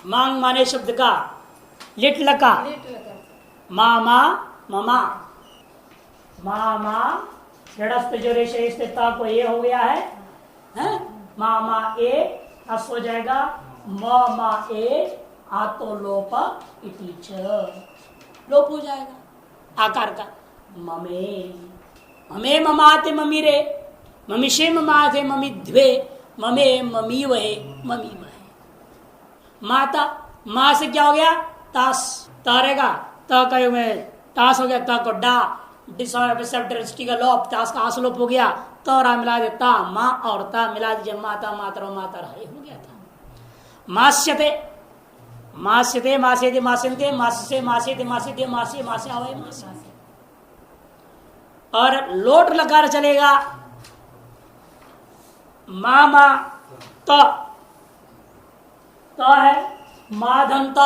मांग माने शब्द का लिट लका मामा ममा मामा जड़स्त जो रेशा को ये हो गया है? मामा ए अस हो जाएगा मा ए आतो लोप इति च लोप हो जाएगा आकार का ममे ममे ममाते ममीरे ममिषे ममाते ममिध्वे ममे ममी वहे ममी वहे माता माँ से क्या हो गया तास तारेगा त का में तास हो गया त को डा डिसऑर्डर का लोप तास का आस लोप हो गया तोरा मिला दे ता माँ और ता मिला दीजिए माता मातरो मातर हरे हो गया था मास्यते मास्यते मास्यते मास्यन्ते मास्यसे मास्यते मास्यते मास्य मास्य आवे मास्य और लोट लकार चलेगा मामा तो है माधंत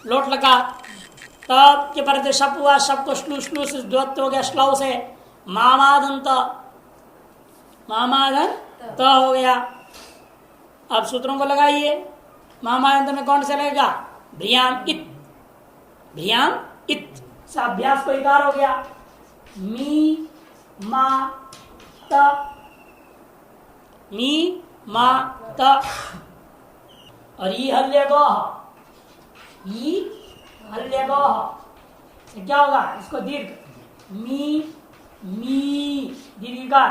लोट लगा तब के पर शप हुआ शप को श्लू श्लू से द्वत्व हो गया श्लव से मामाधंत मामाधन तो हो गया। अब सूत्रों को लगाइए मामाधंत में कौन से लगेगा भ्रियाम इत से अभ्यास को इकार हो गया मी मा त मी मा त और ई हल्य से क्या होगा इसको दीर्घ मी दीर्घकार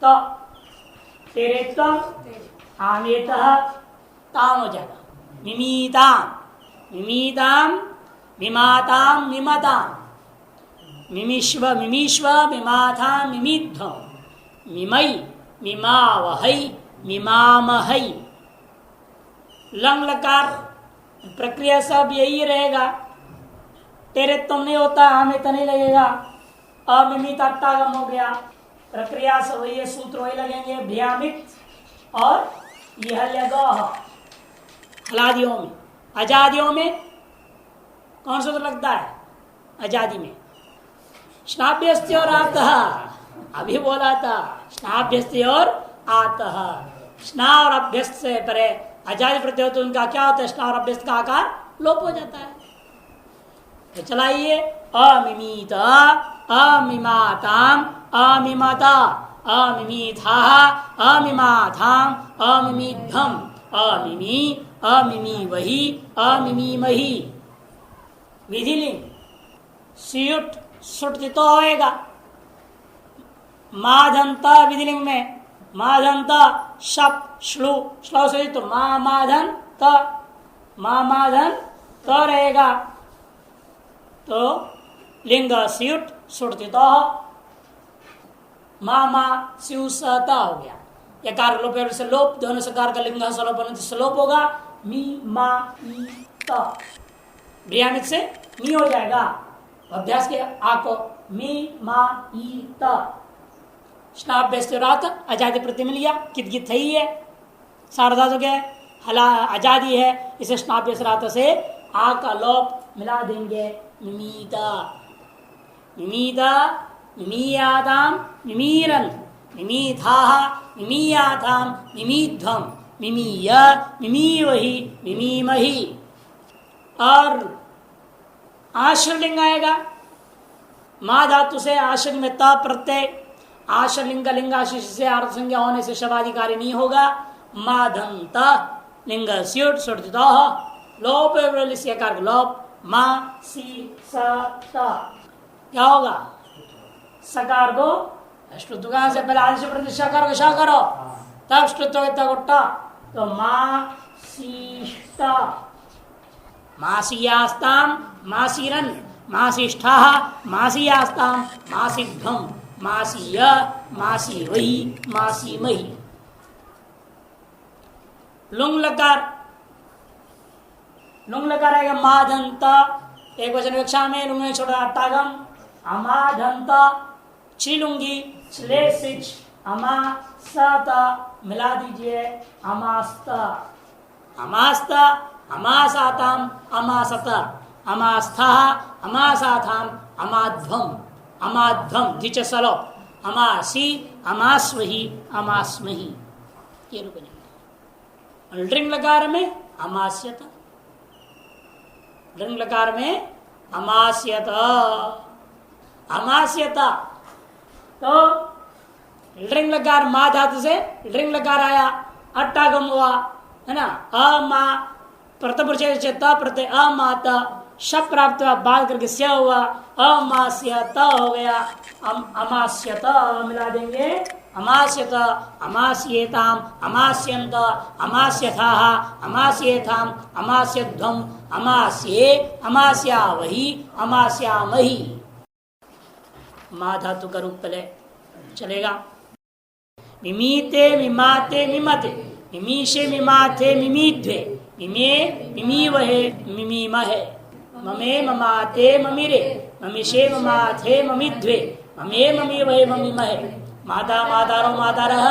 तो तेरे आमेत ताम हो जाएगा मिमीताम मिमाताम मिमताम मिमीश्व मिमाथा मिमिध्व मिमई मिमावहै मिमामहै लंग लकार प्रक्रिया सब यही रहेगा तेरे तुम नहीं होता हमें तो नहीं लगेगा अमिमित अट्टागम हो गया प्रक्रिया से वही सूत्र वही लगेंगे भ्यामित और हलादियों में आजादियों में कौन सूत्र लगता है आजादी में स्नाभ्यस्ते और आतः अभी बोला था स्नाभ्यस्ते और आतः स्ना और अभ्यस्त से परे आजादी प्रत्यय तो उनका क्या होता है स्ना और अभ्यस्त का आकार लोप हो जाता है। तो चलाइए अमिमीत अमिमाताम अमिमता अमिमीथा अमिमाथाम अमिमीधम अमिमी अमिमी वही अमिमी मही विधिलिंग सियुट सुट होएगा माधंत विधिलिंग में माधंत शप श्लू श्लो से तो माधन त रहेगा तो लिंग स्युट सुट मामा स्यु सता हो गया यकार लोप से लोप दोनों सकार का लिंग सलोप होगा मी मा ई त ब्रियामित से मी हो जाएगा अभ्यास के आको मी मा ई त स्नाभ्यस्त आजादी प्रत्यय मिल गया कित गित ही है सारदा तो क्या है हला आजादी है इसे स्नाभ्यस्त से आ का लोप मिला देंगे मिमीता मिमीता मिमीयाताम मिमीरन मिमीथा मिमीयाताम मिमीध्वम मिमीय मिमीवही मिमीमही और आश्रलिंग आएगा मा धातु से आश्रलिंग में त प्रत्यय आश्रलिंग लिंगाशीष से अर्थ संज्ञा होने से शब्दाधिकारी नहीं होगा माधंत लिंग स्युट सुट लोप लोप मा सी स त क्या होगा सकार दो श्रुतुका से पहले आदि से प्रतिष्ठा करो शा करो तब श्रुतोटा तो मा सीष्ट मासीयास्ताम मासीरन मासीष्ठा मासीयास्ताम मासीध्वम मासीय मासी वही मासी मही लुंग लकार आएगा माधंत एक वचन विवक्षा में लुंग छोटा अट्टागम अमाधंत छिलुंगी छले सिच अमा सता मिला दीजिए अमास्त अमास्त अमासाताम अमासत अमास्था अमासाथाम अमाध्वम अमाध्वम धिच सलो अमासी अमास्वही अमास्मही ये रूप ड्रिंग लकार में अमास्यत। लृंग लकार में अमास्यत, अमास्यता। तो लृंग लकार मा धातु से लृंग लकार आया, अट्टागम हुआ है ना। अमा प्रथम प्रत्यय अमात, शब प्राप्त हुआ, बाल करके स्य हुआ, अमास्यत हो गया। अमास्यत मिला देंगे, अमास्यत, अमास्येताम, अमास्यन्त, अमास्यथाः, अमास्येथाम, अमास्यध्वम, अमास्ये, अमास्यावहि, अमास्यामहि। मा धातु का रूप पहले चलेगा। मिमीते, मिमाते, मिमते, मिमीशे, मिमाथे, मिमीध्वे, मिमे, मिमीवहे, मिमीमहे, ममे, ममाते, ममिरे, ममिषे, ममाथे, ममिध्वे, ममे, ममीवहे, ममीमहे। माता, मातारो, मातारः,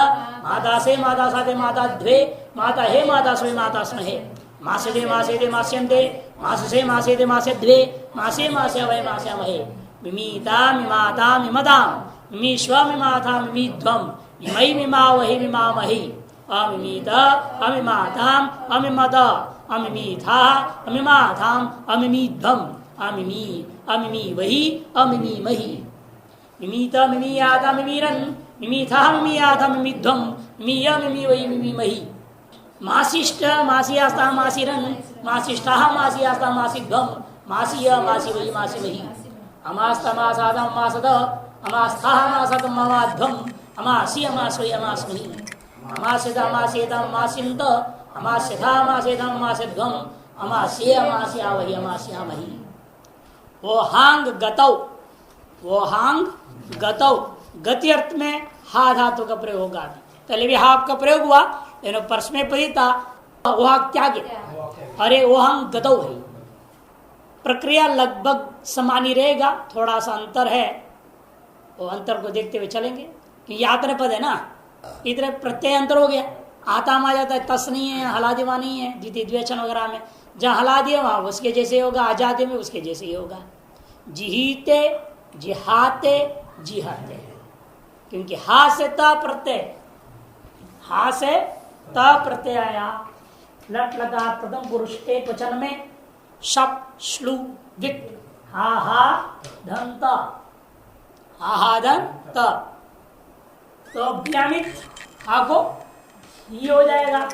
मातासे, मातासाते, माताध्वे, माता हे, मातास्मै, मातास्महे, मासेदे, मासेदे, मास्यन्ते, माससे, मासेदे, मास्यध्वे, मासे, मास्यावहे, मास्यामहे। मिमीता, मिमाता, मिमताम्, मिमीश्व, मिमाथा, मिमीध्वम्, मिमै, मिमावहि, मिमामहि। अमिमीत, अमिमाताम्, अमिमत, अमिमीथा, अमिमाथाम्, अमिमीध्वम्, अमिमी, अमिमीवहि, अमिमीमहि। मिमीत, मिमीयाता, मिमीरन्, मिमीथा, मिमीयाथा, मिमीध्वम्, मिमीय, मिमीवहि, मिमीमहि। मासिष्ठ, मासियास्ता, मासिरन्, मासिष्ठाः, मासियास्ता, मासिध्वम्, मासीय, मासिवहि, मासिमहि। अमास्त, अमासाद, अमासद, अमास्थाः, अमासद, अमाध्वम्, अमासि, अमास्वहि, अमास्महि। अमास्यत, अमास्येत, अमास्यन्त, अमास्यथा, अमास्येत, अमास्यध्वम्, अमास्ये, अमास्यावहि, अमास्यामहि। वोहांग गतौ, वोहांग गतौ, गति अर्थ में हा धातु का प्रयोग होगा। पहले भी हा का प्रयोग हुआ, परस्मै पदी था, वह त्यागे, अरे वोहांग गतौ है। प्रक्रिया लगभग समान ही रहेगा, थोड़ा सा अंतर है, वो अंतर को देखते हुए चलेंगे। कि यात्रा पद है ना, इधर प्रत्यय अंतर हो गया। आता में आ जाता है, तस नहीं है, हलादिवा नहीं है, द्वितीय द्विवचन वगैरह में जहाँ हलादि वहां उसके जैसे होगा, आजादी में उसके जैसे ही होगा। जिहीते, जिहाते, जिहाते, क्योंकि हा से त प्रत्यय, हा से त प्रत्यय आया। लट लगा प्रथम पुरुष एक वचन में शप श्लू विक, हा हा धन त, हा हा धन त। तो अभ्यामित हा को ही हो जाएगा,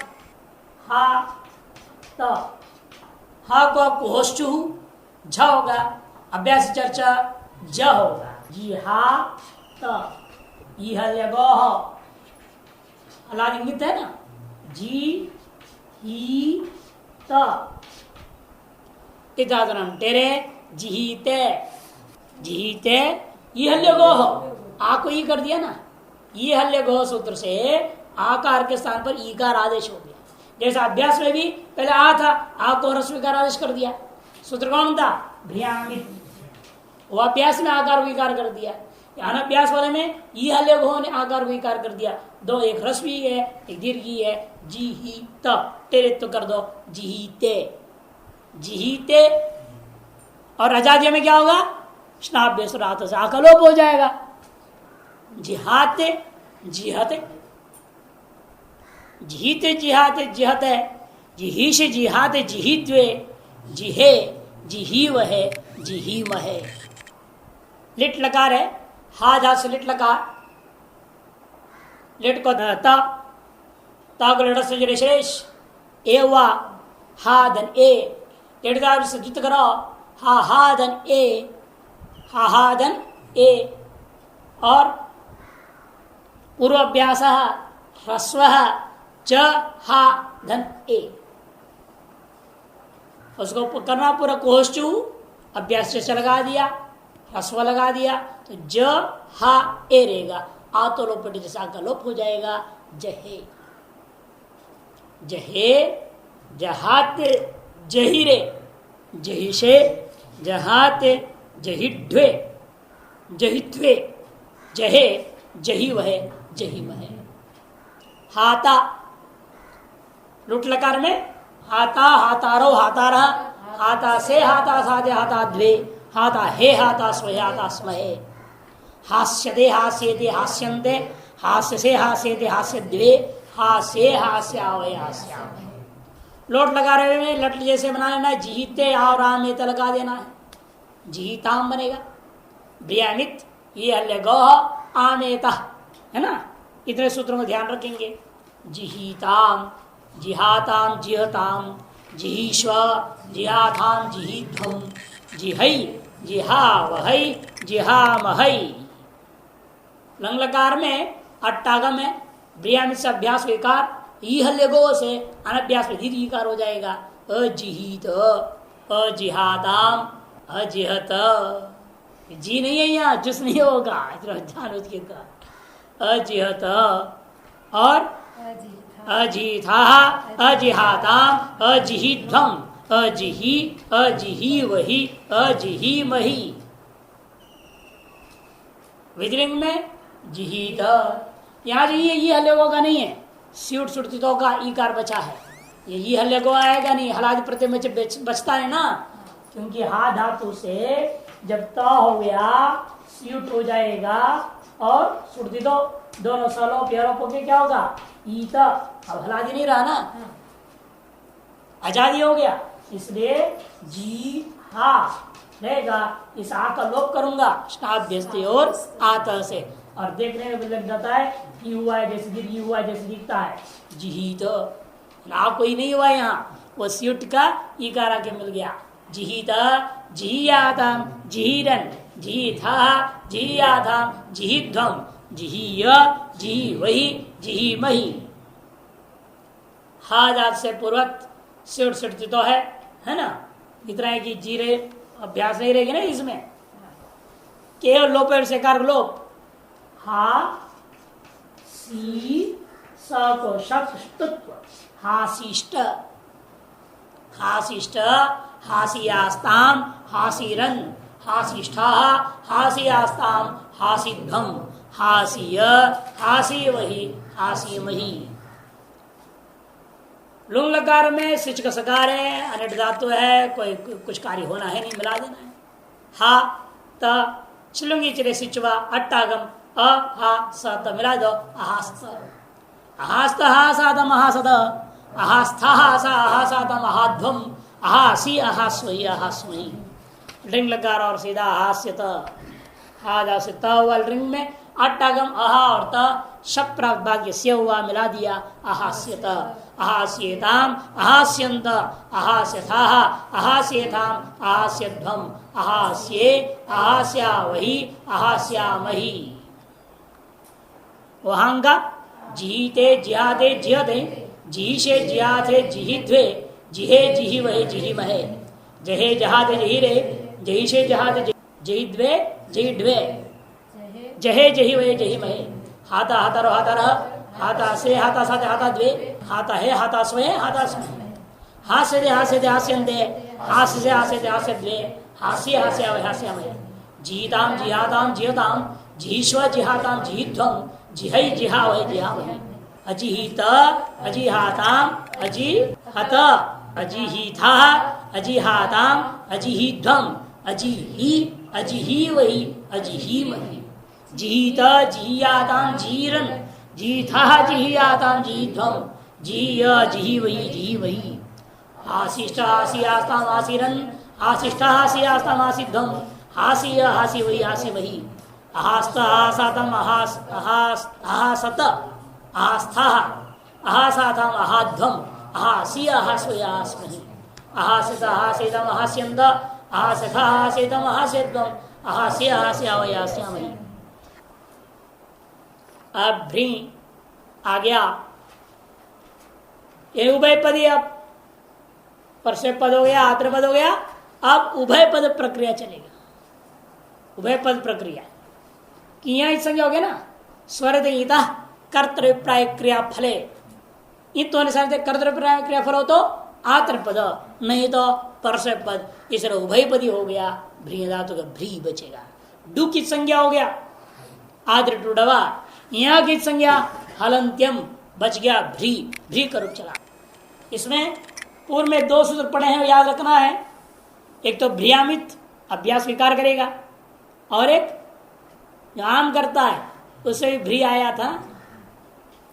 हा त। हा को आपको होश्चु झ होगा, अभ्यास चर्चा ज होगा। जी हा त, अलादिंगित है ना, जी ही त। तेरे जिहीते, जिहीते ये हल्य गोह, आ को ई कर दिया ना, ये हल्य गोह सूत्र से आकार के स्थान पर ईकार आदेश हो गया। जैसा अभ्यास में भी पहले आ था, आ को ह्रस्वीकार आदेश कर दिया। सूत्र कौन था? भ्रियामित, वो अभ्यास में आकार विकार कर दिया। अनभ्यास वाले में ई हल्य गोह ने आकार विकार कर दिया। दो, एक ह्रस्वी है, एक दीर्घी है। जी ही त, तेरे तो कर दो जिहीते, जिहीते। और अजादिया में क्या होगा? स्नाभ्य सुरात से आकलोप हो जाएगा। जिहाते, जिहते, जिहीते, जिहाते, जिहते, जिहीश, जिहाते, जिहित्वे, जिहे, जिहीवहे, जिहीमहे। लिट लकार है, हा जा से लिट लकार, लिट को ता को लिट से शेष एवा हा धन ए, लिटदार से जुत करो हा हा धन ए, हा हा धन ए। और पूर्वाभ्यास ह्रस्व च हा धन ए, उसको करना पूरा कोश्चु अभ्यास से लगा दिया, ह्रस्व लगा दिया तो ज हा ए रहेगा। आ तो लोप जैसा का लोप हो जाएगा। जहे, जहे, जहाते, जहिरे, जहिषे, जहाते, जहिड्वे, जहित्वे, जहे, जही वहे, जही वहे। हाता, लुट लकार में हाता, हातारो, हातारा, हाता से, हाता साधे, हाता द्वे, हाता हे, हाता स्वे, हाता स्महे। हास्यते, हास्यते, हास्यन्ते, हास्य से, हास्यते, हास्य द्वे, हास्य, हास्यावय, हास्यावय। लोट लगा रहे हुए लट जैसे बना लेना है, जीते और आमेत लगा देना है, जीताम बनेगा। ब्रियामित ये हल्ले गो आमेता है ना, इतने सूत्रों को ध्यान रखेंगे। जिहीताम जिहाताम जिहताम जिहीश्व जिहाथाम जिहीध्वम जिहै जिहा वहै जिहामहै। लंग लकार में अट्टागम है, ब्रियामित से अभ्यास विकार, ई हल्ले गो से अनभ्यास में दीर्घ ईकार हो जाएगा। अजिहित अजिहाताम अजिहत, जी नहीं है यहाँ, जुस नहीं होगा, जान उसके अजिहत और अजिथा अजिहाताम अजिहिध्वम अजिही अजिही वही अजिही मही। विजलिंग में जिहित, यहाँ जो ये हल्ले का नहीं है, स्यूट सुटतितों का ईकार बचा है, ये हल्ले को आएगा नहीं, हलादि प्रत्यय में जब बचता है ना, क्योंकि हा धातु से जब त हो गया स्यूट हो जाएगा और सुटतितो दोनों सलो प्यारों के क्या होगा ईत, अब हलादि नहीं रहा ना, आजादी हो गया, इसलिए जी हा रहेगा। इस आ का लोप करूंगा स्नाभ्यस्ते और आत से, और देखने में लग जाता है कि हुआ है जैसे गिर, हुआ है जैसे दिखता है जिहित, ना कोई नहीं हुआ यहाँ, वो स्यूट का ईकारा के मिल गया। जिहित जिहियाताम जिहिरन जिहिथा जिहियाताम जिहिध्वम जिहीय जिही वही जिही मही। हा जात से पूर्वक स्यूट सुटती तो है ना, इतना है कि जीरे अभ्यास नहीं रहेगी ना इसमें, केवल लोपेर से कार लोप, हा सी स को शत्रुत्व हाशिष्ट हाशिष्ट हासियास्ताम हासिरन हाशिष्ठा हासियास्ताम हासिध्वम हासिय हासी वही हासी मही। लुंग लकार में सिच का सकार है, अनिट धातु है, कोई कुछ कार्य होना है नहीं, मिला देना है। हा त चिलुंगी चिरे सिचवा अट्टागम अ हा स त मिला दो अहास्त अहास्त हा सा त महासद अहास्था हा सा अहासा त महाध्वम अहासी अहास्वई अहास्वई। रिंग लकार और सीधा हास्यत हा जा से त वाल रिंग में अट्टागम अहा और त शप प्राप्त भाग्य से हुआ मिला दिया अहास्यत अहास्येताम अहास्यंत अहास्यथा अहास्येताम अहास्यध्वम अहास्ये अहास्या वही अहास्यामही। वहांगा जीते जिहाते जिहते जीशे जिहाते जिहिध्वे जिहे जिहि वहे जिहि महे जहे जहाते जहिरे जहिशे जहाते जहिध्वे जहिध्वे जहे जहि वहे जहि महे। हाथा हाथा रो हाथा रह हाथा से हाथा साथे हाथा द्वे हाथा है हाथा स्वय हाथा स्वय हास्य दे हास्य दे हास्यन्ते हास्य से हास्य दे हास्य द्वे हास्य हास्य वह हास्यमय। जीताम जिहाताम जिहताम जिहीश्व जिहाताम जिहिध्वम जिहै जिहा वह जिहा वह अजिहित अजिहाताम अजिहत अजिहिथा अजिहाताम अजिहिध्वम अजिहि अजिहि वही अजिहि महि। जीत जिहियाताम जीरन जीथा जिहियाताम जीध्वम जीय जिहि वही जिहि वही। हाशिष्ट हासियास्ताम हासिरन हाशिष्ट हासियास्ताम हासिध्वम हासिय हासि वही हासि वही। अहास्त अहासातम अहासत अहास्था अहासातम अहाध्वम अहासि अहास्वय अहास्महि। अहासित अहासेतम अहास्यन्त अहासथ अहासेतम अहास्यध्वम अहास्य अहास्य वय हास्यामहि। अब भ्री आ गया, ये उभय पदी, अब परसे पद हो गया आत्र पद हो गया, अब उभय पद प्रक्रिया चलेगा। उभय पद प्रक्रिया कि यहाँ संज्ञा हो गया ना, स्वर देता कर्तव्यप्राय क्रिया फले, इत कर्तव्यप्राय क्रिया फल हो तो आत्र पद, नहीं तो परसे पद, इस तरह उभय पदी हो गया। भ्री धातु का भ्री बचेगा। डू की संज्ञा हो गया आद्र टूडवा, यहाँ की संज्ञा हलंत्यम बच गया भ्री, भ्री का रूप चला। इसमें पूर्व में दो सूत्र पढ़े हैं, याद रखना है। एक तो भ्रियामित अभ्यास स्वीकार करेगा, और एक जो आम करता है उससे भी भ्री आया था,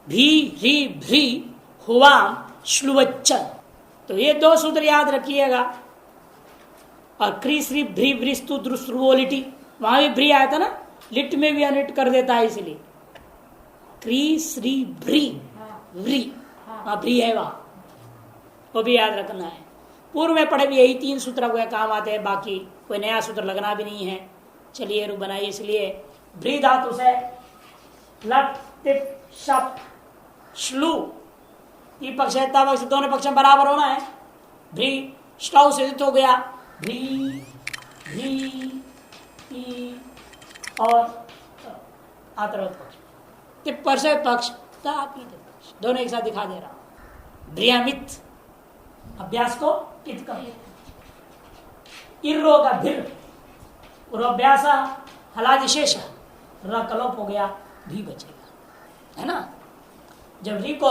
भी ह्री भ्री हुआम श्लुवच्च, तो ये दो सूत्र याद रखिएगा। और क्री श्री भ्री वृस्तु द्रुस्रुवो लिटी, वहां भी भ्री आया था ना, लिट में भी अनिट कर देता है, इसलिए क्री श्री भ्री व्री, वहां भ्री है, वहां वो भी याद रखना है। पूर्व में पढ़े भी यही 3 सूत्र को काम आते हैं, बाकी कोई नया सूत्र लगना भी नहीं है। चलिए रूप बनाइए। इसलिए भ्री धातु से लट टिप शप श्लू, ये पक्ष है, पक्ष दोनों पक्ष में बराबर होना है। भ्री स्टव से हो गया, भ्री भी और आतरवत पक्ष, टिप पर से पक्ष पक्ष दोनों एक साथ दिखा दे रहा हूं। भ्रियामित अभ्यास को कित कर, इर्रो का भिर अभ्यास हलादिशेष र कलोप हो गया, भी बचेगा, है ना। जब री को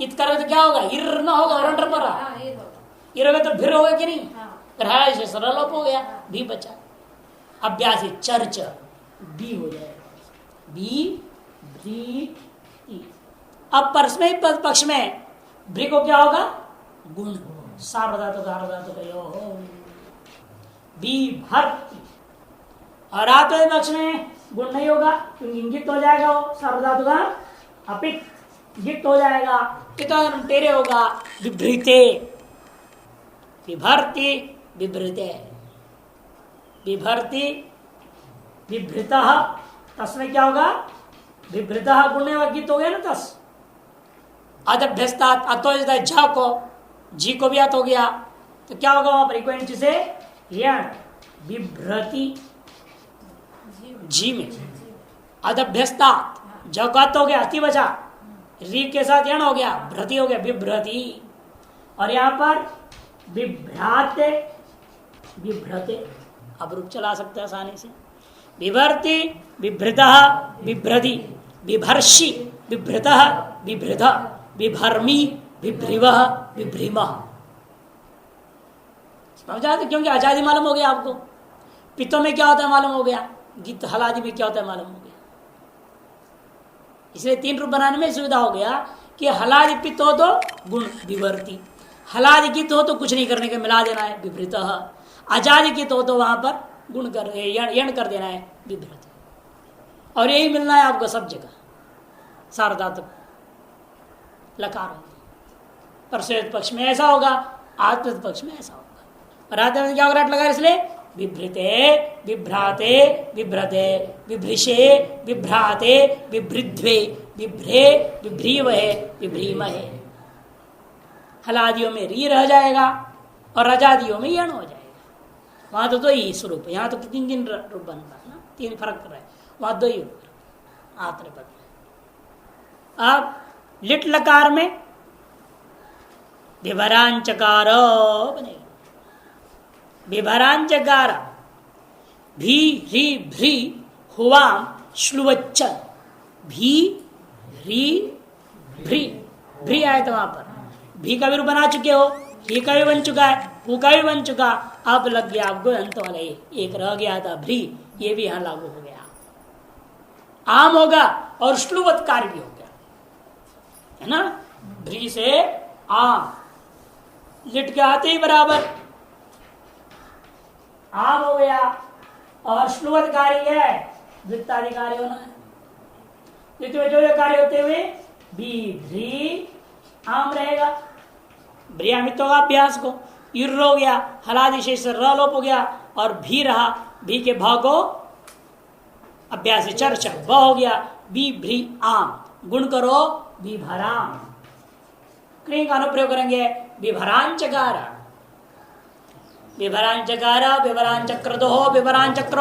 इत करोगे तो क्या होगा, इर ना होगा, और पर इर होगा तो भिर होगा कि नहीं, हलादिशेष र लोप हो गया, भी बचा। अभ्यास चर्च बी हो जाएगा, बी भ्री ई। अब परस्मय पक्ष में भ्री को क्या होगा, गुण, सार्वधातु का बी भर्ती। और आत्म पक्ष में गुण नहीं होगा, क्योंकि इंगित हो जाएगा, वो सार्वधातु का अपित गित हो जाएगा, तेरे होगा विभ्रीते, विभर्ति विभ्रीते, विभर्ति विभृत, तस्में क्या होगा, विभृत गुण गित हो गया ना, तस अदभ्यस्ता अतो झ को जी को भी अत हो गया, तो क्या होगा वहां पर से यण विभ्रति, जी में अदभ्यस्ता ज का अत हो गया, अति बचा, री के साथ यण हो गया, भ्रति हो गया, विभ्रति। और यहां पर विभ्राते विभ्रते, अब रूप चला सकते हैं आसानी से। विभर्ति विभृत विभ्रति, विभर्षि विभृत विभृत, विभर्मी विभ्रिव विभ्रिम। समझ आते, क्योंकि आजादी मालूम हो गया आपको, पित्तों में क्या होता है मालूम हो गया, गीत हलादि में क्या होता है मालूम हो गया। इसलिए 3 रूप बनाने में सुविधा हो गया कि हलादि पित्त हो तो गुण विभर्ति, हलादि गीत हो तो कुछ नहीं करने के मिला देना है विभृत, आजादी गीत हो तो वहां पर गुण कर यण कर देना है विभृत। और यही मिलना है आपको सब जगह, सार्वधातु लकार होगा, परस्मय पक्ष में ऐसा होगा, आत्म पक्ष में ऐसा होगा। और आत्म में क्या होगा, लगा इसलिए विभृते विभ्राते विभ्रते विभृषे विभ्राते विभृध्वे विभ्रे विभ्रीवहे विभ्रीमहे। हलादियों में री रह जाएगा और रजादियों में यण हो जाएगा। वहां तो 2 ही स्वरूप है, यहाँ तो 3 रूप बन रहा है ना, 3 फर्क कर रहा है, वहां 2 ही आत्म पद में। अब लिट लकार में विभरांचकार बनेगा, विभरांचकार भी ह्री भ्री हुवाम श्लुवच्च, भी ह्री भ्री, भ्री आए तो वहां पर भी का भी रूप बना चुके हो, ही का भी बन चुका है, हु का भी बन चुका, अब लग गया आपको अंत वाला एक रह गया था भ्री, ये भी यहां लागू हो गया, आम होगा और श्लुवत्कार भी हो गया, है ना। भ्री से आम, लिट के आते ही बराबर आम हो गया, और श्लुवत्कारी है वृत्ताधिकारी होना है, द्वितीय जो कार्य होते हुए भी भ्री आम रहेगा, भ्रियामित होगा अभ्यास को, इर हो गया, हलादिशेष र लोप हो गया, और भी रहा, भी के भाव को अभ्यास चर्चा व हो गया, बी भ्री आम, गुण करो विभराम, क्रिया का अनुप्रयोग करेंगे विभरांचकार, विभरांचकार विभरांचक्रदो विभरांचक्र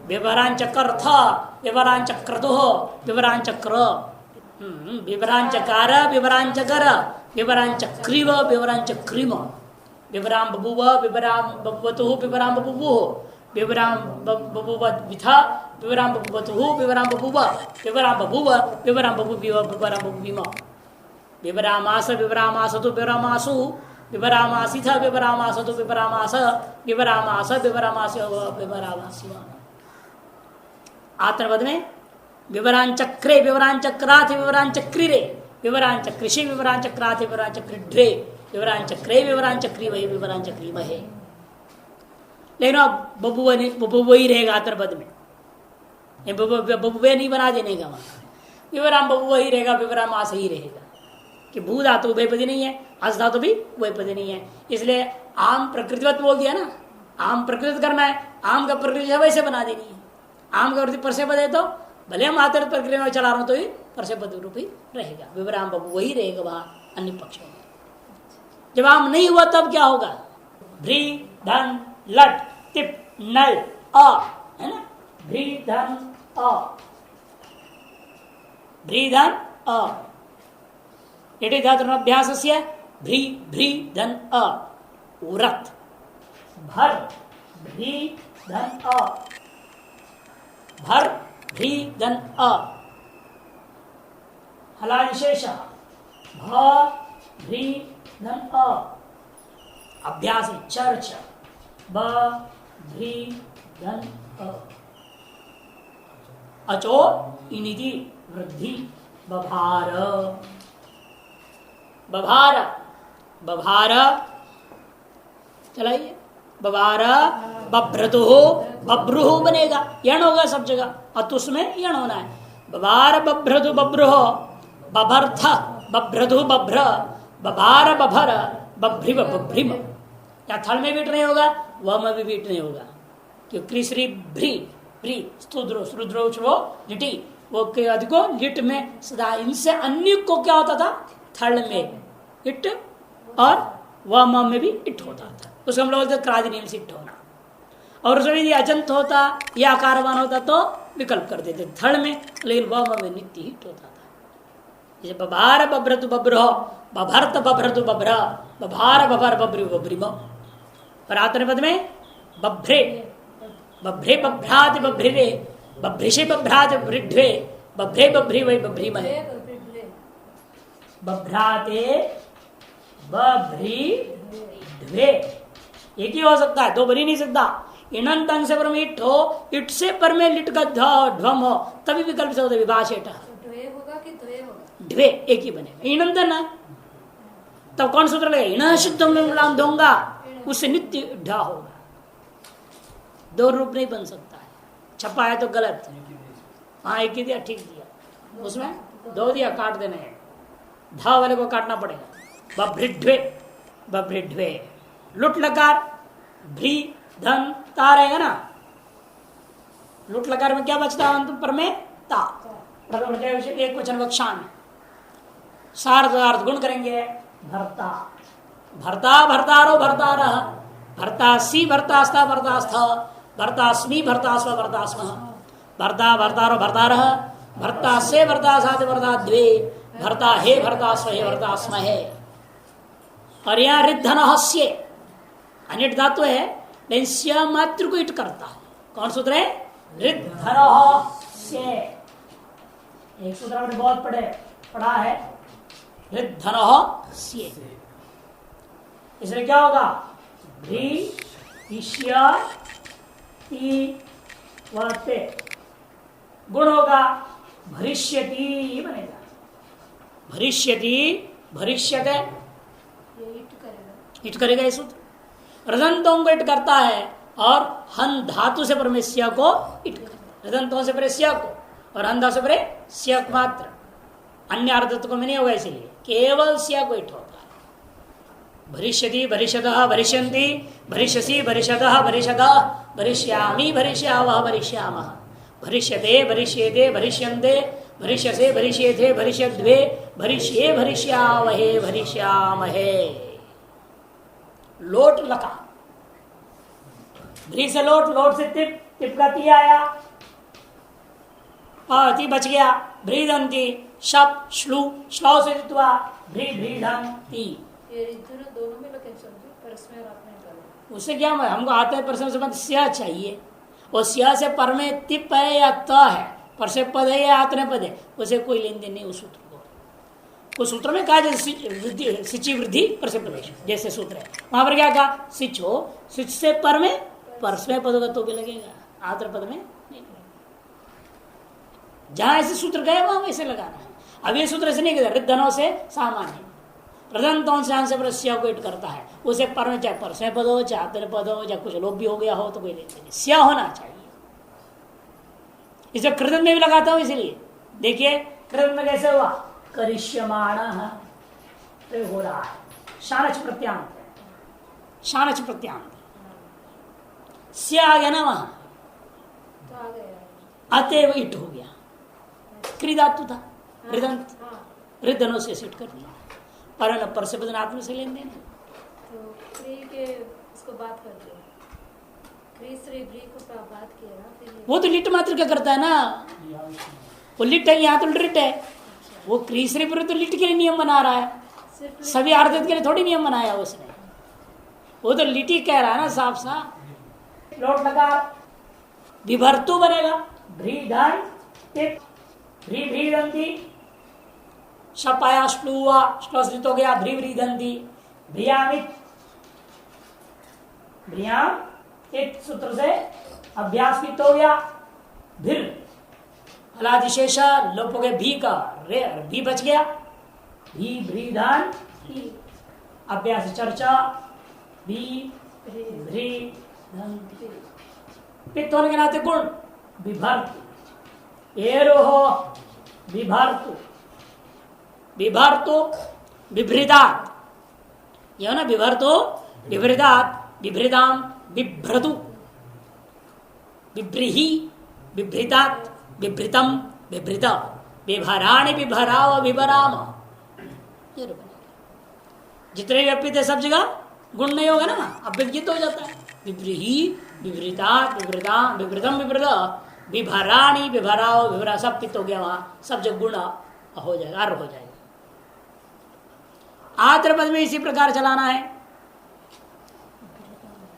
विभरांचकर्थ विभरांचक्रदो विभरांचक्र, विभरांचकार विभरांचकर विभरांचक्रीव विभरांचक्रीम, विभराम बभुव विभराम बभुवतु विभराम बभुवु विभराम बभुवद्विथा विभराम बभुवतु विभराम बभुव विभराम बभुव विभराम बभुविव विभराम बभुविम, विभरामास विभरामासतु विभरामासु विभरामासिथ विभरामासतु विभरामास विभरामास विभरामास विभरामासिव। आत्मपद में विवरांचक्रे विवरांचक्राथ विवरांचक्रिरे विवरांचकृषि विवरांचक्राथ विवरांचक्रिड्रे विवरान चक्रे विवरान चक्री वही विवरान चक्री वहे। लेकिन अब बबुआ ही रहेगा आतर पद में, बबुए नहीं बना देने का वहां। विवराम बबुआ ही रहेगा, विवराम मां से ही रहेगा कि भू धातु उभयपदी नहीं है, हस धातु भी उभयपदी नहीं है। इसलिए आम प्रकृतिवत बोल दिया ना, आम प्रकृत करना है, आम का प्रकृति वैसे बना देनी है। आम का प्रकृति परसे पद है तो भले हम आतर प्रक्रिया में चला रहा हूं तो ही परसे पद रूप ही रहेगा, विवराम बबुआ ही रहेगा वहां अन्य पक्षों में। जब आम नहीं हुआ तब क्या होगा? भ्री धन लट टिप नल अ, है ना, भ्री धन अ, भ्री धन अ, इति धातुरभ्यासस्य भ्री भ्री धन अ, उरत भर भ्री धन अ, भर भ्री धन अ, हलाविशेष भ भ्री धन अ, अभ्यास चर्च ब भ्री धन अ, अचो इनिधि वृद्धि बभार बभार बभार चलाइए, बभार बभ्रतु बभ्रुह बनेगा, यण होगा सब जगह, अत उसमें यण होना है। बभार बभ्रतु बभ्रुह बभर्थ बभ्रतु बभ्र बभार बभर बभ्रिव बभ्रिम। या थल में बीट नहीं होगा, व में भी बीट नहीं होगा, क्योंकि क्रिश्री भ्री भ्री स्तुद्रो श्रुद्रो श्रो लिटी वो के अधिको लिट में सदा। इनसे अन्य को क्या होता था? थल में इट और व म में भी इट होता था, उसको हम लोग बोलते क्रादि नियम से इट होना। और उसमें यदि अजंत होता या आकारवान होता तो विकल्प कर देते थल में, लेकिन व म में नित्य हिट होता था। जैसे बभार बभ्रतु बभ्रह बभर्त बभ्रतु बभ्र बभार बभर बभ्रि बभ्रिम। और आत्मने पद में बभ्रे बभ्रे बभ्रात बभ्रिरे बभ्रिषे बभ्रात बभ्रिध्वे बभ्रे बभ्रि वै बभ्रिमहे। बभ्राते बभ्रिध्वे एक ही हो सकता है, दो बन ही नहीं सकता। इणंत अंग से पर में इट हो, इट से पर में लिट का ध्वम हो, तभी विकल्प से होता है विभाषेट ध्वे एक ही बनेगा। इणंत ना तब कौन सूत्र लगेगा? इण शुद्धम दूंगा, उससे नित्य ढा होगा। दो रूप नहीं बन सकता है, छपा है तो गलत। हाँ एक ही दिया, ठीक दिया, उसमें दो दिया, काट देने हैं, धा वाले को काटना पड़ेगा। बभ्रिध्वे बभ्रिध्वे लुट लकार भ्री धन ता रहेगा ना, लुट लकार में क्या बचता है? अंत पर में ता, एक वचन वक्षान सार्थ गुण करेंगे। भरता भरता भरतारो भरतारः भरतासी भरतास्ता भरतास्थ भरतास्मि भरतास्व भरतास्म भरता भरतारो भरतारः भरता से भरतासाथ भरताद्वे भरता हे भरतास्व हे भरतास्म है। और यहाँ रिद्धनहस्य अनिट धातु है, लेकिन स्य मात्र को इट करता है। कौन सूत्र है? रिद्धनहस्य। एक सूत्र हमने बहुत पढ़ा है, रिद्धनहस्य। इसलिए क्या होगा? भ्री ईश्य वर्ते गुण होगा, भरिष्यति बनेगा। भरिष्यति भरिष्यते इट करेगा ये सूत्र। रदंतों को इट करता है और हन धातु से परमेश्य को इट करता है। रदंतों से परे स्या को और हन धातु से परे स्या मात्र, अन्य अर्थ को में नहीं होगा, इसीलिए केवल स्या को इट होता है। भरिष्यति भरिष्यतः भरिष्यन्ति भरिष्यसि भरिष्यतः भरिष्यतः भरिष्यामि भरिष्यावः भरिष्यामः भरिष्यते भरिष्येते भरिष्यन्ते भरिष्यसे भरिष्येथे भरिष्यद्वे भरिष्ये भरिष्यावहे भरिष्यामहे। लोट लका, भ्री से लोट, लोट से टिप, टिप का ती आया, ती बच गया। भ्रीदंती शप श्लू श्लौ से भ्री भ्रीदंती। दोनों में उससे क्या हमको आते हैं परसम से मत स्या चाहिए, और स्या से पर में तिप है या त है, पर से पद है या आत्ने पद है, उसे कोई लेन देन नहीं। उस सूत्र को, उस सूत्र में कहा जैसे सिचि वृद्धि पर से प्रदेश जैसे सूत्र है, वहां पर क्या कहा? सिच हो, सिच से पर में परस्मय पद होगा तो भी लगेगा, आत्र पद में नहीं लगेगा। जहां ऐसे सूत्र गए वहां वैसे लगाना है। अब ये सूत्र ऐसे नहीं कहते, रिद्धनों से सामान्य, प्रदंतों से पर स्या को करता है, उसे पर में चाहे परसों पद हो, चाहे आतन पद हो, चाहे कुछ लोभ भी हो गया हो तो कोई नहीं, स्या होना चाहिए। इसे कृदंत में भी लगाता हूं, इसलिए देखिए कृदंत में कैसे हुआ, करिष्यमाण हो रहा है, शानच प्रत्यांत, शानच प्रत्यांत से आ गया ना वहां, तो आ गया अतएव इट हो गया, क्रीधातु था कृदंत, रिद्धनों से सिट कर दिया, पर पर से बदनात्म से लेन देना, तो क्री के उसको बात कर दिया, क्री श्री ब्री को बात किया ना, फिर वो तो लिट मात्र क्या करता है ना, वो लिट है, यहाँ तो लिट है, वो क्रीसरी पर तो लिट के लिए नियम बना रहा है, सिर्फ सभी आर्थिक के लिए थोड़ी नियम बनाया उसने, वो तो लिटी कह रहा है ना साफ साफ। लोट लगा विभर्तु बनेगा, भ्रीधन भ्री भ्रीदंती, शपाया श्लुआ श्लोसित हो गया, भ्री भ्रीदंती, भ्रियामित भ्रियाम एक सूत्र से अभ्यास हो गया, भीर फलादिशेष लोप हो गया, भी का रे भी बच गया, भी भ्रीधन अभ्यास चर्चा, भी भ्री धंती, पित्त होने के नाते गुण विभर्तु, एरोहो विभर्तु, विभर्तु विभृदात, यह ना विभर्तु विभृदात, विभृदाम विभ्रतु, विभ्रीहि विभृतात्, विभृतम विभृत, विभराणि विभराव विभराम, जितने भी अपित है सब जगह गुण नहीं होगा ना, अव्यक्त हो जाता है, विभ्रीहि विभृतात् विभृताम विभृतम विभृत, विभराणि विभराव विभरा, सब पित्त हो गया, वहां सब जगह गुण हो जाएगा, अर्थ हो जाएगा। आत्र पद में इसी प्रकार चलाना है,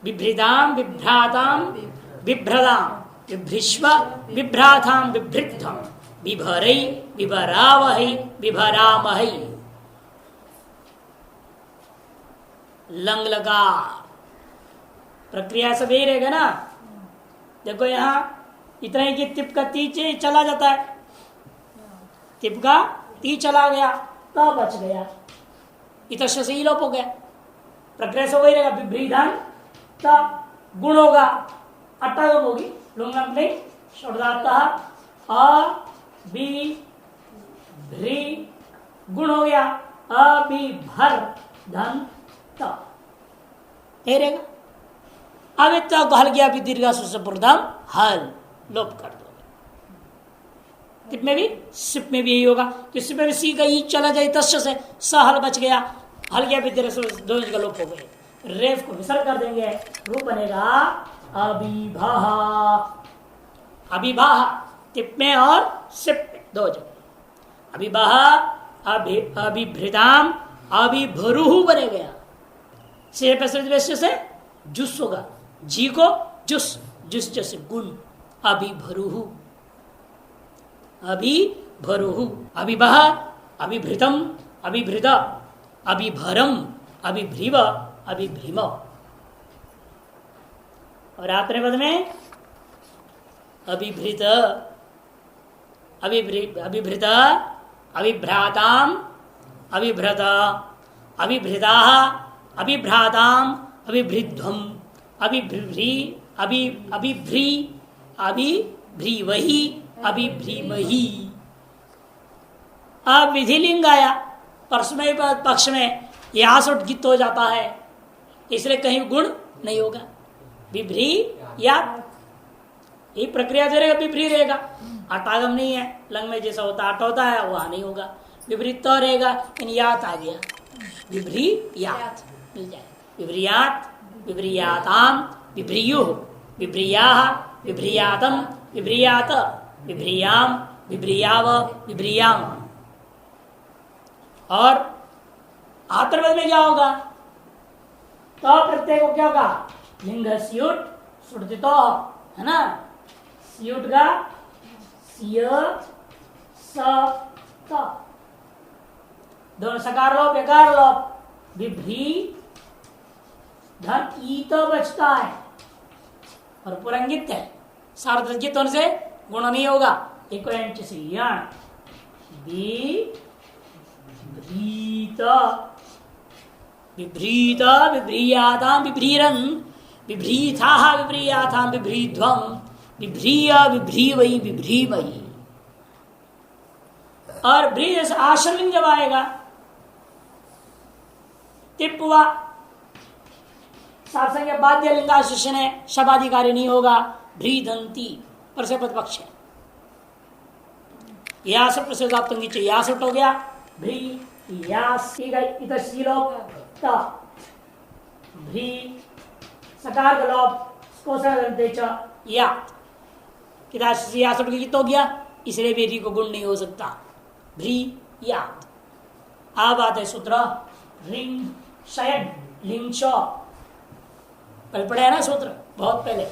विभृताम विभ्राताम विभ्रदाम, विभ्रिश्व विभ्राताम विभृतम, विभरै विभरावहै विभरामहै, लंग लगा प्रक्रिया सब यही रहेगा ना। देखो यहां इतना ही कि तिप का ती चला जाता है, तिप का ती चला गया तो बच गया, इतना से ही लोप हो गया, प्रक्रिया से वही रहेगा, विभ्रीधन तब गुण होगा, अट्टागम होगी, लुंगम नहीं शब्दाता, अ बी भ्री गुण हो गया, अभिभर धन रहेगा। अब इतना हल गया, दीर्घा सुप्रदम हल लोप कर दो, तिप में भी सिप में भी यही होगा, तो सिप में भी सी का ई चला जाए, तस्य से स हल बच गया, हल गया दो का लोप हो गए, रेफ को विसर्ग कर देंगे, रूप बनेगा अभिभाह, अभिभाह तिप में और सिप में दो जगह, अभिभाह अभिभृताम अभिभरुहु बने गया, से जुस होगा, जी को जुस, जुस जैसे गुण, अभिभरुहु अभिभरुहु, अभिभाह अभिभृतम अभिभृत, अभिभरम अभिभ्रीव अभिभ्रीम, और आत्रे पद में अभिभृत अभिभृत अभिभ्राताम अभिभ्रत, अभिभृता अभिभ्राताम अभिभृध्वम, अभिभ्री अभिभ्री अभिभ्रीवही अभिभ्रीमही। अब विधिलिंग आया, परस्मय पक्ष में यासुट गित हो जाता है, इसलिए कहीं गुण नहीं होगा, विभ्री या ये प्रक्रिया से रहेगा, विभ्री रहेगा, अटागम नहीं है, लंग में जैसा होता अट होता है वहां नहीं होगा, विपरीत तो रहेगा, यात आ गया, विभ्री यात मिल जाए, विभ्रियात विभ्रियाताम विभ्रियु विभ्रिया विभ्रियातम विभ्रियात विभ्रियाम विभ्रियाव विभ्रियाम। और आतर्वद में क्या होगा, तो प्रत्यय को क्या होगा, लिंग स्यूट सुटतो है ना, स्यूट का सिय स त, दोनों सकार लोप यकार लोप, विभ्री धन ई तो बचता है और पुरंगित है, सार्वत्रिक होने से गुण नहीं होगा, एक से विभ्रीत विभ्रीयातां विभ्रीरन् विभ्रीथाः विभ्रीयातां विभ्रीध्वं विभ्रीय विभ्रीवई विभ्रीमयी। और ब्रीज आश्रलिंग जब आएगा तिप्वा सात संज्ञा बाध्य लिंगाशिष्य है, शबाधिकारी नहीं होगा। भ्रीदंती परसेपद पक्ष है। यास प्रसिद्धाप्तंगी यासट हो गया। भ्री यास भ्री सकार या यासट हो गया, इसलिए भी री को गुण नहीं हो सकता। भ्री यात। अब आते सूत्र रिंग शयड लिंग शो, पहले पढ़े ना सूत्र बहुत पहले।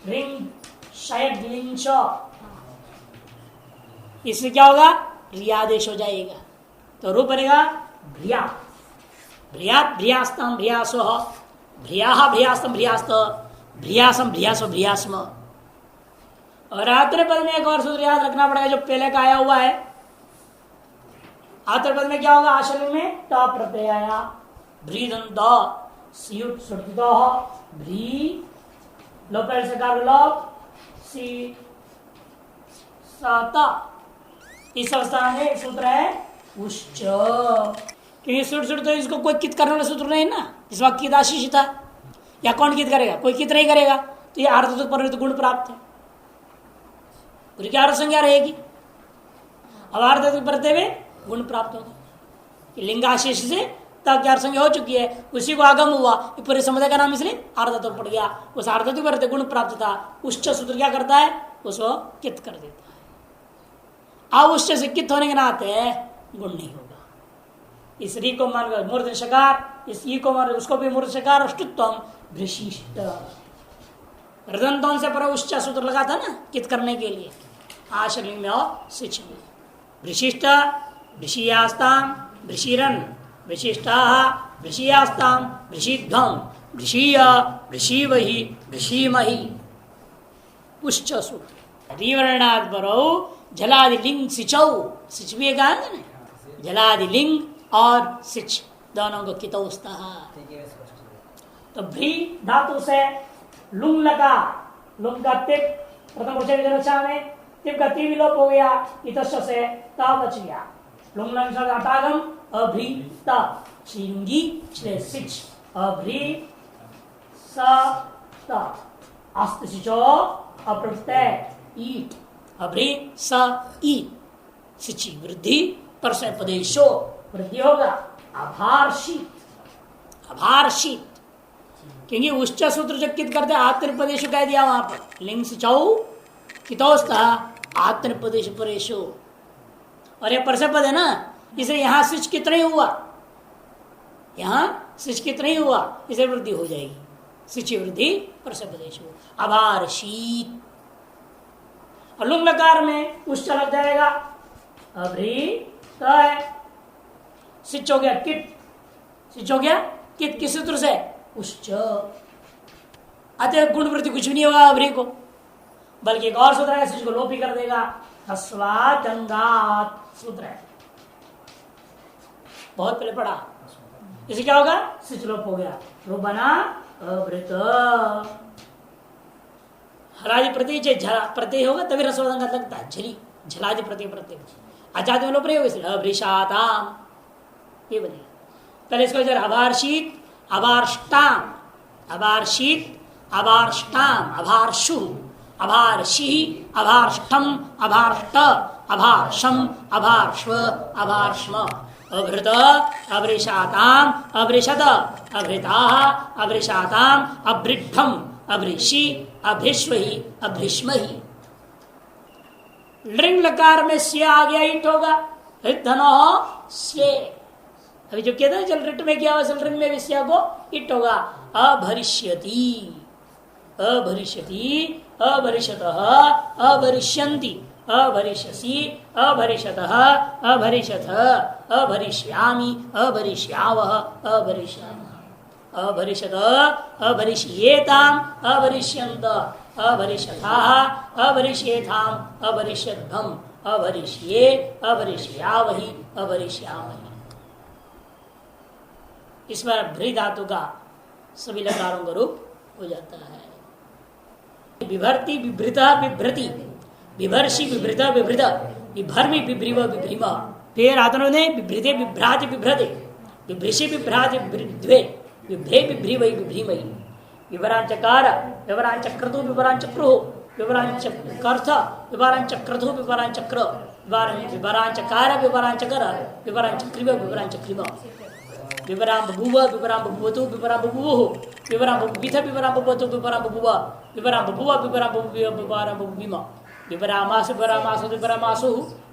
रिंग शयड लिंग शो, इससे क्या होगा? रियादेश हो जाएगा। तो रूप बनेगा भ्रिया भ्रियात भ्रियास्तम भ्रियासो भ्रिया भ्रियास्तम भ्रियास्त भ्रियासम भ्रियासो भ्रियास्म। और आत्र पद में एक और सूत्र याद रखना पड़ेगा जो पहले का आया हुआ है। आत्र पद में क्या होगा? आश्रय में ट प्रत्यय आया। भ्रीदंत स्युट सुर्तितो भ्री लोपेल सकार लोप सी साता। इस अवस्था में एक सूत्र है उच्च, क्योंकि सुट तो इसको कोई कित करने वाला सूत्र नहीं ना। इस वक्त कित आशीष था, या कौन कित करेगा? कोई कित नहीं करेगा, तो ये आर्थ परिवृत्त गुण प्राप्त है। पूरी क्या अर्थ संज्ञा रहेगी? अब आर्थ परते हुए गुण प्राप्त होगा। लिंगाशीष से तक क्या संज्ञा हो चुकी है, उसी को आगम हुआ, पूरे समुदाय का नाम इसलिए आर्धत्व पड़ गया। उस आर्धत्व परते गुण प्राप्त था। उच्च सूत्र क्या करता है? उसको कित कर देता है। अब उच्च से कित होने के नाते गुण नहीं होगा। इस री को मानकर मूर्ध शकार, इस ई को मान उसको भी मूर्ध शकार। अष्टुत्वम विशिष्ट रदंतों से पर उच्च सूत्र लगा था ना कित करने के लिए। आश्रय में और सिच में विशिष्ट ऋषियास्ताम ऋषिरन विशिष्टा ऋषियास्ताम ऋषिध्वम ऋषिय ऋषिवहि ऋषिमहि। उच्च सूत्र रिवर्णाद परो जलादिलिंग सिचौ, सिच भी कहा है ना, जलादिलिंग और सिच दोनों को कितोस्ता। तो भ्री धातु से लुंग लगा, लुंग का तिप प्रथम रचा में तिप का ती विलोप हो गया, इतस्य से ता बच गया। लुंग लंग अटागम अभ्री ता शिंगी सिच अभ्री सा ता अस्त सिचो अप्रत्यय ईट अभ्री स ई सिची वृद्धि परसय पदेशो वृद्धि होगा। अभारशीत अभारशीत, क्योंकि उच्च सूत्र जो कित करते आत्म प्रदेश कह दिया वहां पर। लिंग सिचौ कितोस्ता आत्म प्रदेश परेशो, और ये परसय पद है ना, इसलिए यहां सिच कित नहीं हुआ, यहां सिच कित नहीं हुआ, इसे वृद्धि हो जाएगी। सिची वृद्धि परसय प्रदेश हो। अभारशीत और लुंग लकार में उच्च लग जाएगा। अभ्री सिच हो गया किट, सिच हो गया कित किस सूत्र से? उच्च। अतः गुण वृद्धि कुछ भी नहीं होगा अभ्री को, बल्कि एक और सूत्र है सिच को लोप ही कर देगा। हस्वा जंगात सूत्र है, बहुत पहले पढ़ा। इसे क्या होगा? सिच लोप हो गया, रूप बना अभृत। हलादि प्रत्यय प्रत्यय होगा तभी रसोदंग लगता है। झली झलादि प्रत्यय प्रत्यय आजाद में लोप नहीं होगा, इसलिए अभृषाताम ये बनेगा। पहले इसको जरा अभारशीत अभारष्टाम अभारशीत अभारष्टाम अभारशु अभारशी अभारष्टम अभारष्ट अभारशम अभारश्व अभारश्म अभृत अभृषाताम अभृषत अभृताः अभृषाताम अभृद्धम अभृषि अभृष्वहि अभृष्महि। लिंग लकार में स्या आ गया, ईट होगा। धनो स्ये, अभी जो कहते हैं जल रिट में क्या हुआ, रिंग में भी स्या को इट होगा। अभरिष्यति अभरिष्यति अभरिष्यतः अभरिष्यन्ति अभरिष्यसि अभरिष्यतः अभरिष्यथ अभरिष्यामि अभरिष्यावः अभरिष्यामः अभरिष्यत अभरिष्येताम् अभरिष्यन्त अभरिष्यथाः अभरिष्येताम् अभरिष्यध्वम् अभरिष्ये अभरिष्यावहि अभरिष्यामहि। इस बार भ्री धातु का सभी लकारों का रूप हो जाता है। विभर्ति विभृता विभ्रति, विभर्षि विभृता विभृत, विभर्मि विभ्रिव विभ्रिम। फिर आत्मा ने विभृते विभ्राति विभ्रते, विभृषि विभ्राति विभ्रिद्वे, विभ्रे विभ्रिवै विभ्रीमयि। विवरांचकार विवरांचक्रतु विवरांचक्रु, विवरांचकर्थ विवरांचक्रतु विवरांचक्र, विवरांचकार विवरांचकर, विवरांचक्रिव विवरांचक्रिव। विवराम बबुव विवराम बबुवतु विवराम बबुवुः, विवराम बबुविथ विवराम बबुवतु विवराम बबुव, विवराम बबुव विवराम बबुविव विवराम बबुविम। विवरामास विवरामासु विवरामासु,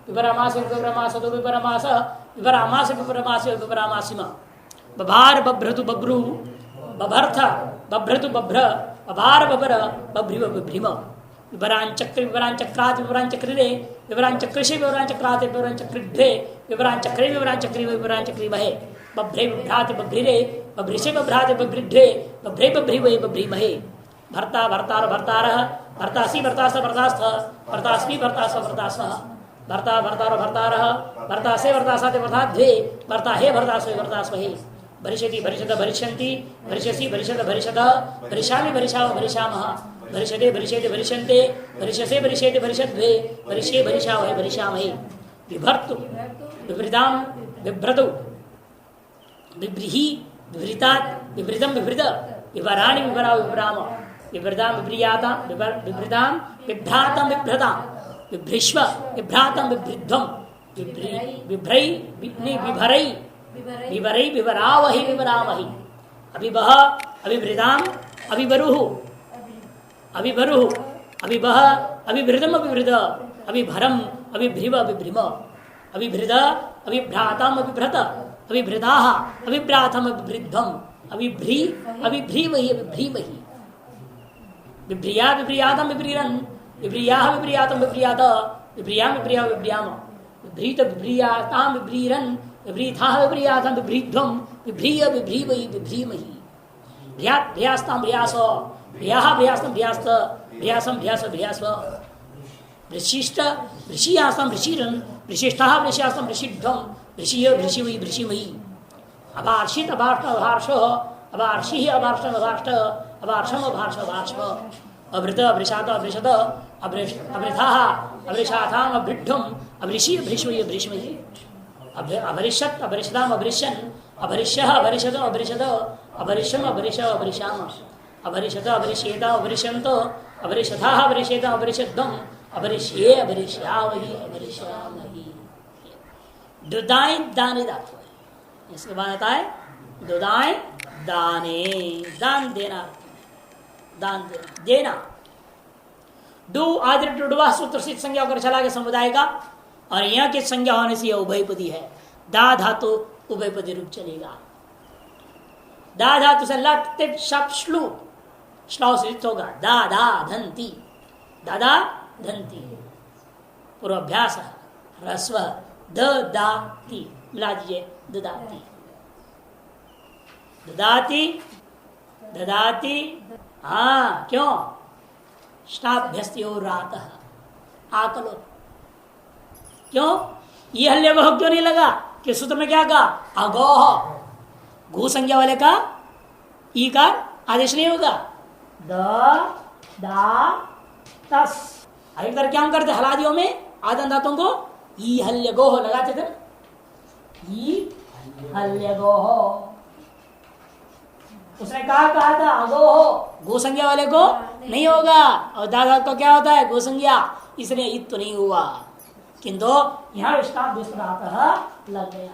विवरामासु विवरामासु विवरामास, विवरामास विवरामासु विवरामासिम। बभार बभ्रतु बभ्रु, बभर्थ बभ्रतु बभ्र, बभार बभर बभ्रिव बिभ्रिम। विवरांचक्र विवरांचक्रात विवरांचक्रिरे, विवरांचकृषि विवरांचक्रात विवरांचक्रिभ्रे, विवरांचक्रे विवरांचक्रि विवरांचक्रिमहे। बभ्रे बिभ्राति बभ्रिरे, बभ्रिषे बिभ्राति बभ्रिढ्रे, बभ्रे बभ्रिवै बभ्रीमहे। भर्ता भर्तार भर्तारः, भर्तासि भर्तास भर्तास्थ, भर्तास्मि भर्तास भर्तासः। भर्ता भर्तार भर्तारः, भर्तासे भर्तासाते भर्ताद्वे, भर्ता हे भर्तास्वे भर्तास्महे। भरिष्यति भरिष्यत भरिष्यन्ति, भरिष्यसि भरिष्यत भरिष्यतः, भरिष्यामि भरिष्यामः भरिष्यामः। भरिष्यते भरिष्यते भरिष्यन्ते, भरिष्यसे भरिष्यते भरिष्यद्वे, भरिष्ये भरिष्यामहे भरिष्यामहे। विभर्तु विभृतां बिभ्रतु, बिभ्रीहि विभृतात् विभृतं बिभृत, विवराणि विवरा विवराम। विभृतां विभ्रियातां विभृतां बिभ्रातां बिभ्रतां, बिभ्रिष्व विभ्रातां बिभ्रिध्वं, विभ्रै विभरै विवरै विवरावहि विवरामहि। अभिबह अभिभृतां अभिबरुः, अभिबरुः अभिबह अभिभृतम् अभिभृत, अभिभरम् अभिभ्रिव अभिभ्रिम। अभिभृत अभिभ्राताम् अभिभ्रत, अभिभृताः अभिभ्रातम् अभिभृध्वम्, अभिभ्री अभिभ्रीमहि अभिभ्रीमहि। विभ्रिया विभ्रियातम् विभ्रीरन्, विभ्रियाः विभ्रियातम् विभ्रियात, विभ्रियां विभ्रिया विभ्रियाम। विभ्रीत विभ्रियातां विभ्रीरन्, विभ्रीताः विभ्रियातम् विभ्रीध्वम्, विभ्रीय विभ्रीमहि विभ्रीमहि। भ्यात् भ्यास्तां भ्यास, भ्याः भ्यास्तं भ्यास्त, भ्यासं भ्यास भ्यास्व। वृशिष्ट वृषियास्तं वृषिरन्, वृशिष्ठाः वृषियास्तं वृषिध्वम्, वृषिय वृषिमहि वृषिमहि। अभार्षित अभार्ष अभार्षः, अभार्षिः अभार्षम् अभार्ष्ट, अभार्षम् अभार्ष अभार्ष्व। अभृत अभृषात अभृषत, अभृथाः अभृषाथाम् अभृढ्वम्, अभृषि अभृष्महि अभृष्महि। अभरिष्यत् अभरिष्यताम् अभरिष्यन्, अभरिष्यः अभरिष्यत अभरिष्यत, अभरिष्यम् अभरिष्य अभरिष्याम। अभरिष्यत अभरिष्येत अभरिष्यन्त, अभरिष्यथाः अभरिष्येत अभरिष्यध्वम्, अभरिष्ये अभरिष्यामहि अभरिष्यामहि। दुदाई दाने धातु है। इसके बाद आता है दुदाई दाने, दान देना, दान देना, देना। डू आदि डुडवा सूत्र से संज्ञा होकर चला गया समुदाय का, और यहाँ की संज्ञा होने से यह उभयपदी है। दा धातु उभयपदी रूप चलेगा। दा धातु से लट तिट शप श्लू, श्लौ से होगा दादा धंती, दादा धंती। पूर्वाभ्यास ह्रस्व द दा ती मिला दीजिए, ददाती ददाती ददाती। हाँ क्यों? स्टाभ्यस्त्यो रात आकलो। क्यों ये हल्ले को क्यों नहीं लगा? कि सूत्र में क्या कहा? अगोह, घू संज्ञा वाले का ई का आदेश नहीं होगा। द दा तस अधिकतर क्या हम करते हलादियों में आदन दातों को ई हल्य गोह लगाते थे। ई हल्य गोह उसने कहा था अगोह, गो संज्ञा वाले को नहीं होगा। और दादा को क्या होता है? गो संज्ञा, इसलिए इत तो नहीं हुआ, किंतु यहाँ लग गया।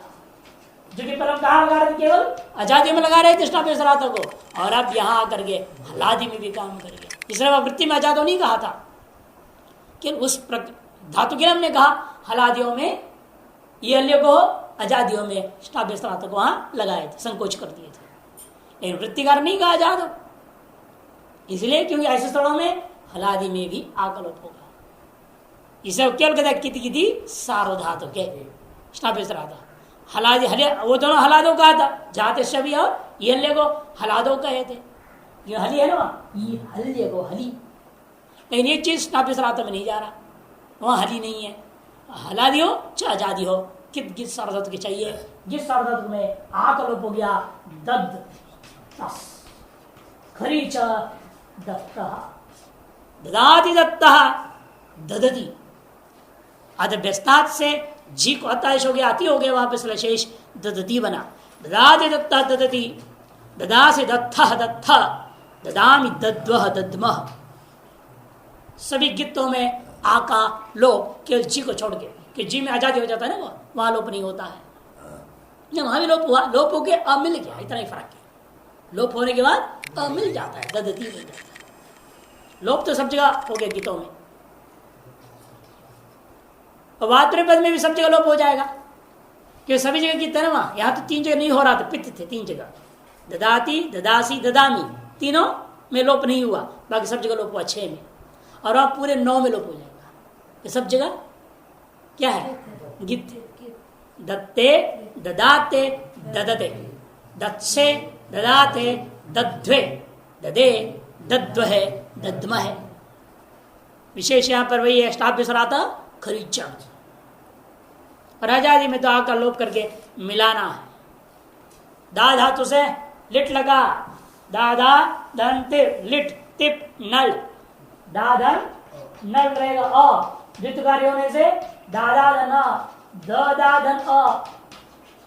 जो कि परम कहा लगा रहे थे, केवल आजादी में लगा रहे थे स्टापेशराता को, और अब यहाँ आकर के हलादी में भी काम कर गया। इसलिए वह वृत्ति में आजादो नहीं कहा था, कि उस धातु के हमने कहा हलादियों में ये हल्य को, आजादियों में स्टापेशराता को वहां लगाए थे, संकोच कर दिए थे। लेकिन वृत्तिकार नहीं कहा आजाद, इसलिए क्योंकि ऐसे स्थलों में हलादी में भी आकलोप होगा। इसे केवल कहता है किति किति सार्वधातु के स्टापेशराता हलादी हले, वो दोनों हलादो कहा था, जाते शबी और ये हल्य को हलादो कहे थे। ये हली है ना, ये हल्य को हली, लेकिन ये चीज स्टापेशराता में नहीं जा रहा, वहां हली नहीं है। हलादी हो चाहे आजादी हो, कित गित सार्वधातु की चाहिए। गित सार्वधातु में आ का लोप हो गया, दद तस खरी च दत्त ददाति दत्त ददति। अद व्यस्तात् से जी को अताश हो गया, अति हो गया, वापस शेष ददति बना। ददाति दत्त ददति, ददा से दत्थ दत्थ, ददामि दद्वह दद्मः। सभी गीतों में आ का लोप केवल जी को छोड़ के, कि जी में आजादी हो जाता है ना, वो वहां लोप नहीं होता है। वहां भी लोप हुआ, लोप हो के अ मिल गया, इतना ही फर्क है। लोप होने के बाद अ मिल जाता है, ददती मिल जाता है। लोप तो सब जगह हो गया गीतों में। वातृपद में भी सब जगह लोप हो जाएगा, क्योंकि सभी जगह गीत है ना वहां। यहां तो 3 जगह नहीं हो रहा था, पित्त थे 3 जगह, ददाती ददासी ददामी, तीनों में लोप नहीं हुआ, बाकी सब जगह लोप हुआ 6 में, और अब पूरे 9 में लोप हो जाएगा। ये सब जगह क्या है, गित। दत्ते ददाते ददते, दत्से ददाते दध्वे, ददे दद्वहे दद्महे। विशेष यहां पर वही अष्टाभ्यसराता खरीचा। और आजादी में तो आकर लोप करके मिलाना है। दा धातु से लिट लगा, दादा धन तिप, लिट तिप नल, दाधन नल रहेगा। अ द्वितकारी होने से दादा धन दादा धन अ,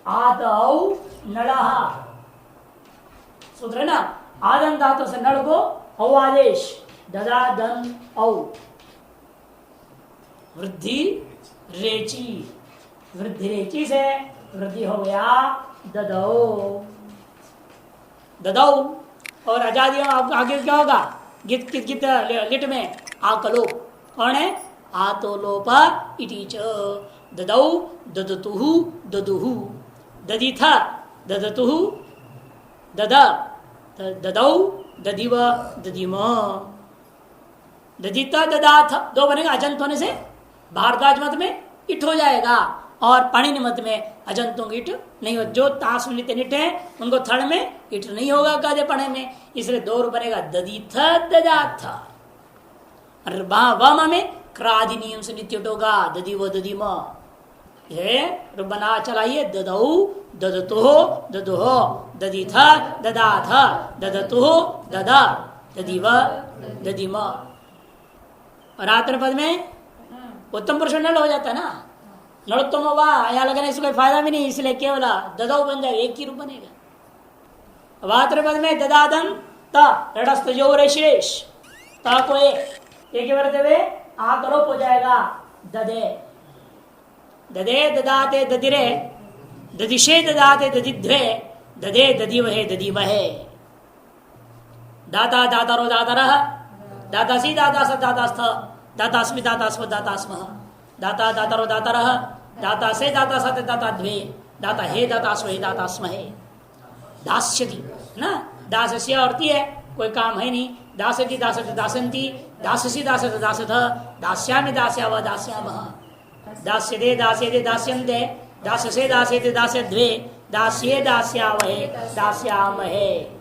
आदौ नड़हा सूत्र है ना। आदन धातु से नड़ को औ आदेश, ददा धन औ। वृद्धि रेची, वृद्धि रेची से वृद्धि हो गया ददौ, ददौ। और आजादी आगे क्या होगा, गित गित गित लिट में आकलोप। कौन है, आतो लोप इति च। ददौ ददतुहु ददुहु, ददिथ ददतुहु दद, ददौ ददिव ददिम, ददिता ददाथ। 2 बनेगा अजंत होने से। भारद्वाज मत में इट हो जाएगा, और पाणिनि मत में अजंतों की इट नहीं हो। जो ताश नित निट है उनको थड़ में इट नहीं होगा कादे पढ़े में, इसलिए 2 रूप बनेगा ददिथ ददाथ। और व में क्रादि नियम से नित्य होगा, ददिव ददिम। ये रूप बना चलाइए, ददौ ददतुहो ददुहो, ददिथ ददाथ, ददतुहो ददा, ददिव ददिम। और आत्र पद में उत्तम पुरुष नल हो जाता है ना, नड़ोत्तम वाह, यहाँ लगाने से कोई फायदा भी नहीं, इसलिए केवल ददौ बन जाएगा, एक ही रूप बनेगा। वात्र पद में ददादन तड़स्थ जो रेश, ता को एक बढ़ते हुए आकरोप हो जाएगा, ददे ददे ददाते ददिरे, ददिशे ददाते ददिध्वे, ददे ददिवहे ददिवहे। दाता दातारो दातारः, दातासी दातास दातास्थ, दातास्मि दातास्म दातास्म, दाता दातारो दातारः, दाता से दाता सत दाता द्वे, दाता हे दातास्म हे दातास्म हे। दास्यति ना, दासस्य औरती है, कोई काम है नहीं। दासति दासति दासंती, दाससी दासत दासथ, दास्यामि दास्याव दास्यामः, दास्यते दास्यते दास्यन्ते, दाससे दास्यते दास्यद्वे, दास्ये दास्यावहे दास्यामहे।